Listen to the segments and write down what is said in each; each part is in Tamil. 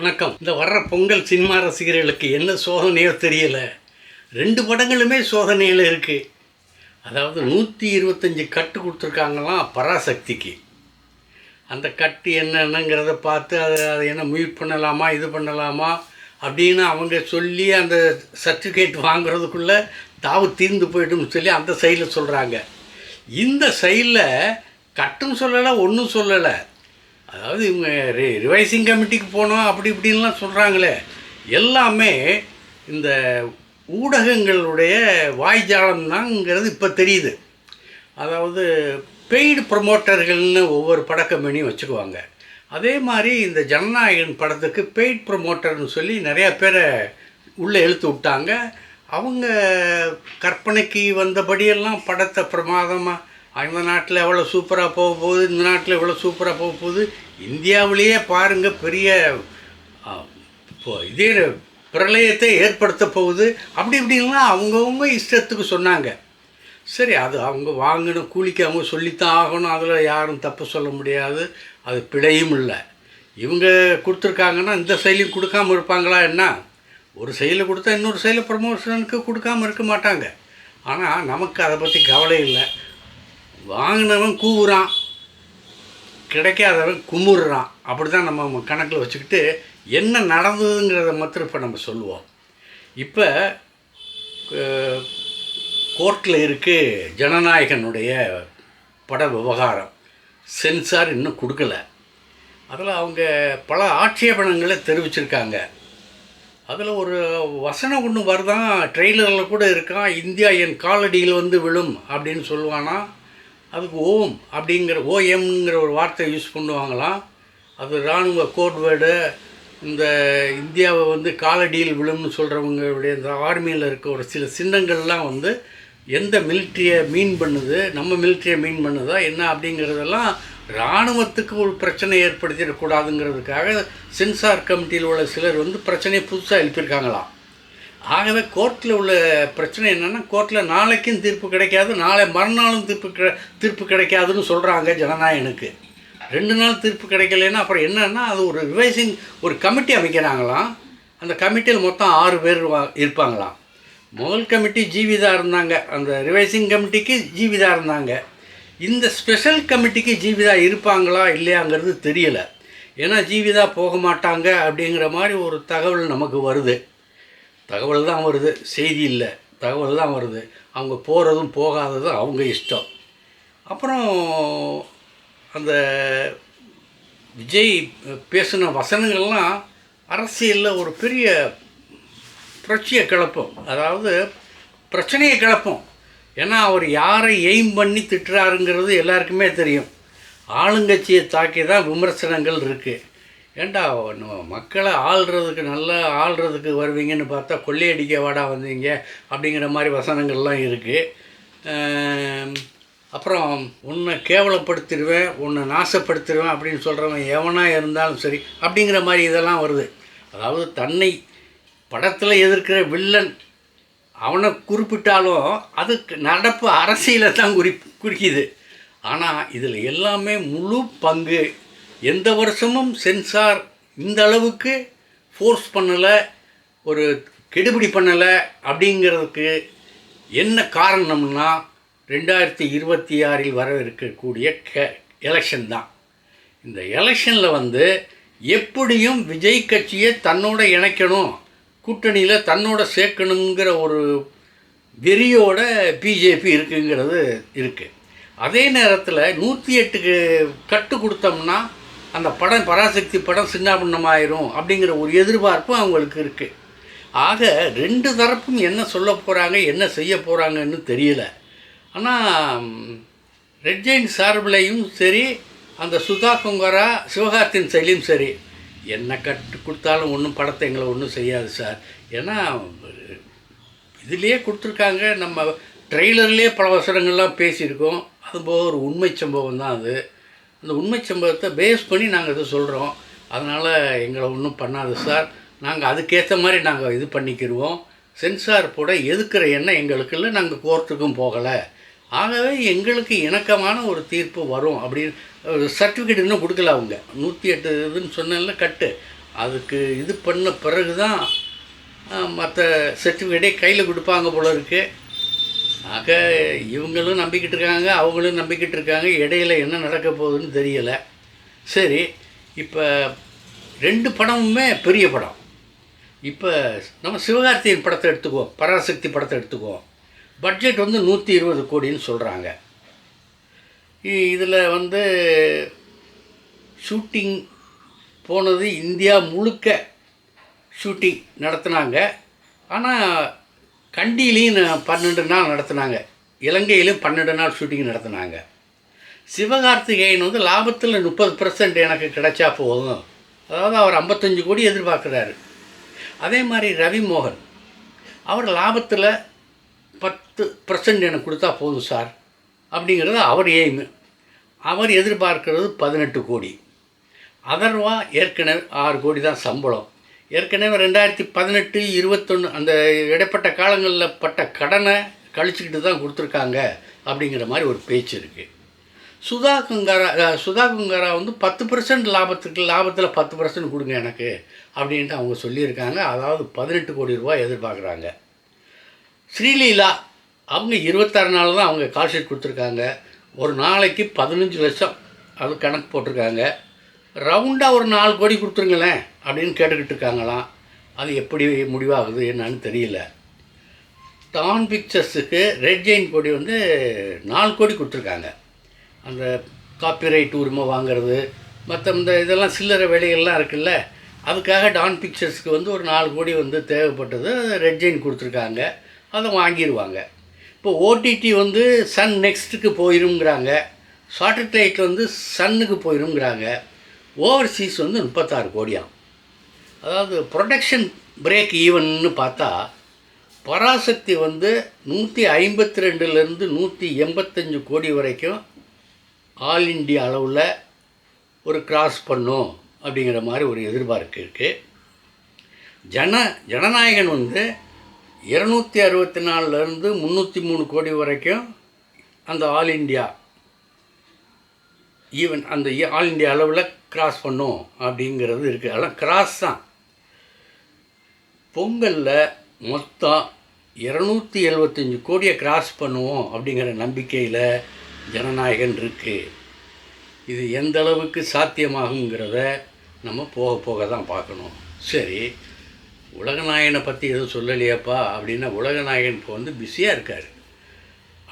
வணக்கம். இந்த வர்ற பொங்கல் சினிமா ரசிகர்களுக்கு என்ன சோதனையோ தெரியல. 2 படங்களுமே சோதனையில் இருக்குது. அதாவது 125 கட்டு கொடுத்துருக்காங்களாம் பராசக்திக்கு. அந்த கட்டு என்னென்னங்கிறத பார்த்து அதை என்ன மியூட் பண்ணலாமா, இது பண்ணலாமா அப்படின்னு அவங்க சொல்லி அந்த சர்டிஃபிகேட் வாங்குறதுக்குள்ளே தாவு தீர்ந்து போய்ட்டுன்னு சொல்லி அந்த சைடில் சொல்கிறாங்க. இந்த சைடில் கட்டும் சொல்லலை, ஒன்றும் சொல்லலை. அதாவது இவங்க ரிவைசிங் கமிட்டிக்கு போனோம் அப்படி இப்படின்லாம் சொல்கிறாங்களே, எல்லாமே இந்த ஊடகங்களுடைய வாய்ஜாலம் தான்ங்கிறது இப்போ தெரியுது. அதாவது பெய்டு ப்ரொமோட்டர்கள்னு ஒவ்வொரு பட கம்பெனியும் வச்சுக்குவாங்க. அதே மாதிரி இந்த ஜனநாயகன் படத்துக்கு பெய்ட் ப்ரொமோட்டர்னு சொல்லி நிறையா பேரை உள்ளே இழுத்து விட்டாங்க. அவங்க கற்பனைக்கு வந்தபடியெல்லாம் படத்தை பிரமாதமாக அந்த நாட்டில் எவ்வளோ சூப்பராக போக போகுது, இந்த நாட்டில் எவ்வளோ சூப்பராக போக போகுது, இந்தியாவிலேயே பாருங்கள் பெரிய இதே பிரளயத்தை ஏற்படுத்த போகுது அப்படி இப்படின்லாம் அவங்கவுங்க இஷ்டத்துக்கு சொன்னாங்க. சரி, அது அவங்க வாங்கின கூலிக்கு அவங்க சொல்லித்தான் ஆகணும், அதில் யாரும் தப்பு சொல்ல முடியாது, அது பிழையும் இல்லை. இவங்க கொடுத்துருக்காங்கன்னா இந்த செயலையும் கொடுக்காமல் இருப்பாங்களா என்ன? ஒரு செயலை கொடுத்தா இன்னொரு செயலை ப்ரமோஷனுக்கு கொடுக்காமல் இருக்க மாட்டாங்க. ஆனால் நமக்கு அதை பற்றி கவலை இல்லை. வாங்கினவன் கூவுறான், கிடைக்காதவன் குமுறுறான். அப்படி தான் நம்ம கணக்கில் வச்சுக்கிட்டு என்ன நடந்ததுங்கிறத மாத்திரம் இப்போ நம்ம சொல்லுவோம். இப்போ கோர்ட்டில் இருக்குது ஜனநாயகனுடைய பட விவகாரம். சென்சார் இன்னும் கொடுக்கல. அதில் அவங்க பல ஆட்சேபணங்களை தெரிவிச்சிருக்காங்க. அதில் ஒரு வசனம் ஒன்று வருதான், ட்ரெய்லரில் கூட இருக்கான், இந்தியா என் காலடியில் வந்து விழும் அப்படின்னு சொல்லுவானா. அதுக்கு ஓம் அப்படிங்கிற ஓஎம்ங்கிற ஒரு வார்த்தை யூஸ் பண்ணுவாங்களாம். அது இராணுவ கோட்வேர்டு. இந்த இந்தியாவை வந்து காலடியில் விழும்னு சொல்கிறவங்களுடைய இந்த ஆர்மியில் இருக்க ஒரு சில சின்னங்கள்லாம் வந்து எந்த மிலிட்ரியை மீன் பண்ணுது, நம்ம மிலிட்ரியை மீன் பண்ணுதா என்ன அப்படிங்கிறதெல்லாம் இராணுவத்துக்கு ஒரு பிரச்சனை ஏற்படுத்திடக்கூடாதுங்கிறதுக்காக சென்சார் கமிட்டியில் உள்ள சிலர் வந்து பிரச்சனையை புதுசாக எழுப்பியிருக்காங்களாம். ஆகவே கோர்ட்டில் உள்ள பிரச்சனை என்னென்னா, கோர்ட்டில் நாளைக்கும் தீர்ப்பு கிடைக்காது, நாளை மறுநாளும் தீர்ப்பு கிடைக்காதுன்னு சொல்கிறாங்க ஜனநாயகனுக்கு. 2 நாள் தீர்ப்பு கிடைக்கலன்னா அப்புறம் என்னென்னா, அது ஒரு ரிவைசிங் ஒரு கமிட்டி அமைக்கிறாங்களாம். அந்த கமிட்டியில் மொத்தம் 6 பேர் இருப்பாங்களாம். முதல் கமிட்டி ஜீவிதா இருந்தாங்க, அந்த ரிவைசிங் கமிட்டிக்கு ஜீவிதா இருந்தாங்க. இந்த ஸ்பெஷல் கமிட்டிக்கு ஜீவிதா இருப்பாங்களா இல்லையாங்கிறது தெரியலை. ஏன்னா ஜீவிதா போக மாட்டாங்க அப்படிங்கிற மாதிரி ஒரு தகவல் நமக்கு வருது. தகவல் தான் வருது, செய்தி இல்லை, தகவல் தான் வருது. அவங்க போகிறதும் போகாததும் அவங்க இஷ்டம். அப்புறம் அந்த விஜய் பேசின வசனங்கள்லாம் அரசியலில் ஒரு பெரிய புரட்சியை கிளப்பும், அதாவது பிரச்சனையை கிளப்பும். ஏன்னா அவர் யாரை எய்ம் பண்ணி திட்டுறாருங்கிறது எல்லாருக்குமே தெரியும். ஆளுங்கட்சியை தாக்கி தான் விமர்சனங்கள் இருக்குது. ஏண்டா மக்களை நல்லா ஆள்றதுக்கு வருவீங்கன்னு பார்த்தா கொள்ளையடிக்க வாடா வந்தீங்க அப்படிங்கிற மாதிரி வசனங்கள்லாம் இருக்குது. அப்புறம் உன்னை கேவலப்படுத்திடுவேன், உன்னை நாசப்படுத்திடுவேன் அப்படின்னு சொல்கிறவன் எவனாக இருந்தாலும் சரி அப்படிங்கிற மாதிரி இதெல்லாம் வருது. அதாவது தன்னை படத்தில் எதிர்க்கிற வில்லன் அவனை குறிப்பிட்டாலும் அதுக்கு நடப்பு அரசியலை தான் குறிக்குது. ஆனால் இதில் எல்லாமே முழு பங்கு எந்த வருஷமும் சென்சார் இந்த அளவுக்கு ஃபோர்ஸ் பண்ணலை, ஒரு கெடுபிடி பண்ணலை அப்படிங்கிறதுக்கு என்ன காரணம்னா 2026 வர இருக்கக்கூடிய எலெக்ஷன் தான். இந்த எலெக்ஷனில் வந்து எப்படியும் விஜய் கட்சியை தன்னோட இணைக்கணும், கூட்டணியில் தன்னோட சேர்க்கணுங்கிற ஒரு வெறியோட பிஜேபி இருக்குங்கிறது இருக்குது. அதே நேரத்தில் 108 கட்டு கொடுத்தோம்னா அந்த படம் பராசக்தி படம் சின்னாபின்னமாயிரும் அப்படிங்கிற ஒரு எதிர்பார்ப்பு அவங்களுக்கு இருக்குது. ஆக 2 தரப்பும் என்ன சொல்ல போகிறாங்க, என்ன செய்ய போகிறாங்கன்னு தெரியல. ஆனால் ரெட் ஜெயின்ட் சார்பிலையும் சரி, அந்த சுதா கொங்கரா சிவகார்த்தின் செயலியும் சரி, என்ன கட்டு கொடுத்தாலும் ஒன்றும் படத்தை எங்களை ஒன்றும் செய்யாது சார். ஏன்னா இதுலேயே கொடுத்துருக்காங்க, நம்ம ட்ரெய்லர்லேயே பல வசனங்கள்லாம் பேசியிருக்கோம். அதுபோக ஒரு உண்மை சம்பவம் தான் அது. அந்த உண்மை சம்பவத்தை பேஸ் பண்ணி நாங்கள் இதை சொல்கிறோம். அதனால் எங்களை ஒன்றும் பண்ணாது சார், நாங்கள் அதுக்கேற்ற மாதிரி நாங்கள் இது பண்ணிக்கிடுவோம். சென்சார் போட எதுக்கிற எண்ணம் எங்களுக்கு இல்லை, நாங்கள் கோர்ட்டுக்கும் போகலை. ஆகவே எங்களுக்கு இணக்கமான ஒரு தீர்ப்பு வரும் அப்படின்னு சர்டிஃபிகேட் இன்னும் கொடுக்கல அவங்க. 108 இதுன்னு சொன்னதில்ல கட்டு, அதுக்கு இது பண்ண பிறகு தான் மற்ற சர்டிஃபிகேட்டே கையில் கொடுப்பாங்க போல இருக்குது. ஆக இவங்களும் நம்பிக்கிட்டு இருக்காங்க, அவங்களும் நம்பிக்கிட்டு இருக்காங்க. இடையில் என்ன நடக்க போகுதுன்னு தெரியலை. சரி, இப்போ 2 படமுமே பெரிய படம். இப்போ நம்ம சிவகார்த்தியின் படத்தை எடுத்துக்குவோம், பராசக்தி படத்தை எடுத்துக்குவோம். பட்ஜெட் வந்து 120 கோடின்னு சொல்கிறாங்க. இதில் வந்து ஷூட்டிங் போனது இந்தியா முழுக்க ஷூட்டிங் நடத்துனாங்க. ஆனால் கண்டியிலையும் 12 நாள் நடத்துனாங்க, இலங்கையிலும் 12 நாள் ஷூட்டிங் நடத்துனாங்க. சிவகார்த்திகேயன் வந்து லாபத்தில் 30% எனக்கு கிடைச்சா போதும், அதாவது அவர் 55 கோடி எதிர்பார்க்குறாரு. அதே மாதிரி ரவி மோகன் அவர் லாபத்தில் 10% எனக்கு கொடுத்தா போதும் சார் அப்படிங்கிறது அவர் எய்மு. அவர் எதிர்பார்க்கிறது 18 கோடி. அதர்வா ஏற்கனவே 6 கோடி தான் சம்பளம். ஏற்கனவே 2018, 21 அந்த இடைப்பட்ட காலங்களில் பட்ட கடனை கழிச்சுக்கிட்டு தான் கொடுத்துருக்காங்க அப்படிங்கிற மாதிரி ஒரு பேச்சு இருக்குது. சுதா கங்காரா வந்து 10% லாபத்தில் 10% கொடுங்க எனக்கு அப்படின்ட்டு அவங்க சொல்லியிருக்காங்க. அதாவது 18 கோடி ரூபாய் எதிர்பார்க்குறாங்க. ஸ்ரீலீலா அவங்க 26 நாள் தான் அவங்க கால்ஷீட் கொடுத்துருக்காங்க. ஒரு நாளைக்கு 15 லட்சம் அது கணக்கு போட்டிருக்காங்க. ரவுண்டாக ஒரு 4 கோடி கொடுத்துருங்களேன் அப்படின்னு கேட்டுக்கிட்டு இருக்காங்களாம். அது எப்படி முடிவாகுது என்னன்னு தெரியல. டான் பிக்சர்ஸுக்கு ரெட் ஜெயின் கோடி வந்து 4 கோடி கொடுத்துருக்காங்க. அந்த காப்பிரைட் உரிமை வாங்கிறது மற்ற இந்த இதெல்லாம் சில்லறை வேலைகள்லாம் இருக்குல்ல, அதுக்காக டான் பிக்சர்ஸுக்கு வந்து ஒரு 4 கோடி வந்து தேவைப்பட்டது. ரெட் ஜெயின் கொடுத்துருக்காங்க, அதை வாங்கிடுவாங்க. இப்போ ஓடிடி வந்து சன் நெக்ஸ்ட்டுக்கு போயிருங்கிறாங்க, சாட்டிலைட் வந்து சன்னுக்கு போயிருங்கிறாங்க. ஓவர்சீஸ் வந்து 36 கோடியாம். அதாவது ப்ரொடக்ஷன் பிரேக் ஈவன்னு பார்த்தா பராசக்தி வந்து 152லேருந்து 185 கோடி வரைக்கும் ஆல் இண்டியா அளவில் ஒரு கிராஸ் பண்ணும் அப்படிங்கிற மாதிரி ஒரு எதிர்பார்ப்பு இருக்குது. ஜனநாயகன் வந்து 264லேருந்து 303 கோடி வரைக்கும் அந்த ஆல் இண்டியா ஈவன் அந்த ஆல் இண்டியா அளவில் கிராஸ் பண்ணும் அப்படிங்கிறது இருக்குது. அதெல்லாம் கிராஸ் தான். பொங்கலில் மொத்தம் 275 கோடியை கிராஸ் பண்ணுவோம் அப்படிங்கிற நம்பிக்கையில் ஜனநாயகன் இருக்குது. இது எந்த அளவுக்கு சாத்தியமாகுங்கிறத நம்ம போக போக தான் பார்க்கணும். சரி, உலகநாயகனை பற்றி எதுவும் சொல்லலையாப்பா அப்படின்னா, உலகநாயகன் இப்போ வந்து பிஸியாக இருக்கார்.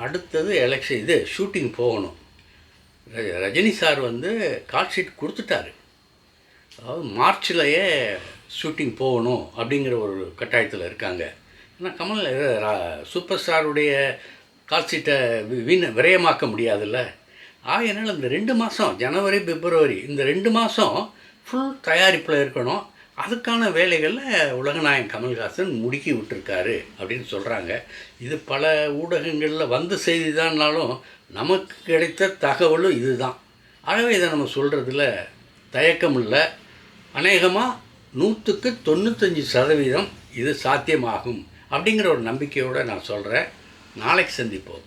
அடுத்தது எலெக்ஷன் ஷூட்டிங் போகணும். ரஜினி சார் வந்து கால்ஷீட் கொடுத்துட்டாரு. அதாவது மார்ச்லேயே ஷூட்டிங் போகணும் அப்படிங்கிற ஒரு கட்டாயத்தில் இருக்காங்க. ஏன்னா கமல் சூப்பர் ஸ்டாருடைய கால்ஷீட்டை விரயமாக்க முடியாதுல்ல. ஆகையினால் இந்த 2 மாதம் ஜனவரி, பிப்ரவரி இந்த 2 மாதம் ஃபுல் தயாரிப்பில் இருக்கணும். அதுக்கான வேலைகளில் உலகநாயகன் கமல்ஹாசன் முடுக்கி விட்டுருக்காரு அப்படின்னு சொல்கிறாங்க. இது பல ஊடகங்களில் வந்த செய்தி தான்னாலும் நமக்கு கிடைத்த தகவலும் இது தான். ஆகவே இதை நம்ம சொல்கிறதுல தயக்கம் இல்லை. அநேகமாக 100க்கு 95% இது சாத்தியமாகும் அப்படிங்கிற ஒரு நம்பிக்கையோடு நான் சொல்கிறேன். நாளைக்கு சந்திப்போம்.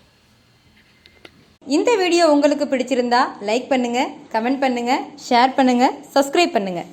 இந்த வீடியோ உங்களுக்கு பிடிச்சிருந்தா லைக் பண்ணுங்கள், கமெண்ட் பண்ணுங்கள், ஷேர் பண்ணுங்கள், சப்ஸ்கிரைப் பண்ணுங்கள்.